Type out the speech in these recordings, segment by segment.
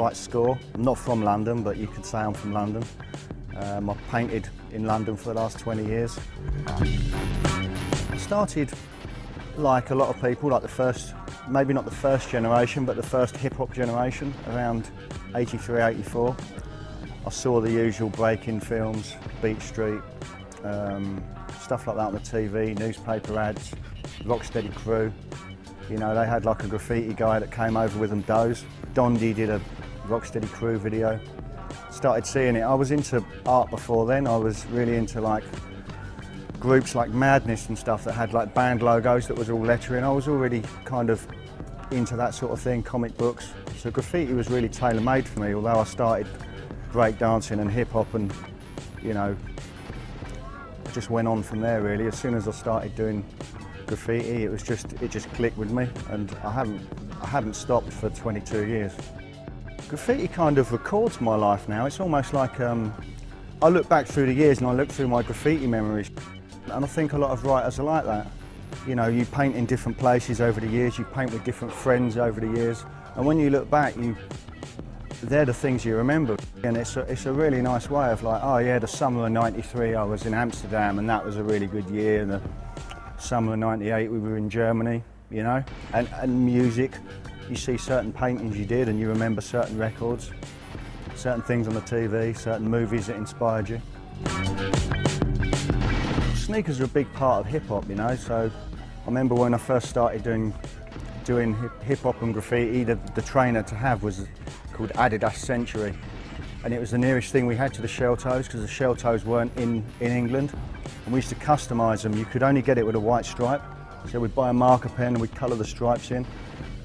like Skore. I'm not from London, but you could say I'm from London. I've painted in London for the last 20 years. I started like a lot of people, like the first, maybe not the first generation, but the first hip-hop generation, around 83, 84. I saw the usual break-in films, Beat Street, stuff like that on the TV, newspaper ads, Rocksteady Crew. You know, they had like a graffiti guy that came over with them, Doze. Dondi did a Rocksteady Crew video. Started seeing it. I was into art before then. I was really into like groups like Madness and stuff that had like band logos that was all lettering. I was already kind of into that sort of thing, comic books. So graffiti was really tailor-made for me, although I started breakdancing and hip-hop and, you know, just went on from there really. As soon as I started doing graffiti, it just clicked with me, and I haven't stopped for 22 years. Graffiti kind of records my life now. It's almost like I look back through the years and I look through my graffiti memories, and I think a lot of writers are like that. You know, you paint in different places over the years, you paint with different friends over the years, and when you look back, they're the things you remember. And it's a really nice way of like, oh yeah, the summer of '93 I was in Amsterdam and that was a really good year. And the summer of '98 we were in Germany, you know. And music, you see certain paintings you did and you remember certain records, certain things on the TV, certain movies that inspired you. Sneakers are a big part of hip-hop, you know, so I remember when I first started doing hip-hop and graffiti, the trainer to have was called Adidas Century, and it was the nearest thing we had to the shell toes, because the shell toes weren't in England, and we used to customise them. You could only get it with a white stripe, so we'd buy a marker pen and we'd colour the stripes in,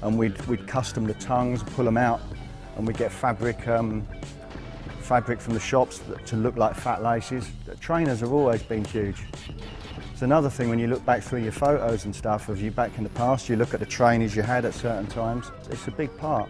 and we'd custom the tongues, pull them out, and we'd get fabric from the shops to look like fat laces. The trainers have always been huge. It's another thing when you look back through your photos and stuff of you back in the past, you look at the trainers you had at certain times. It's a big part.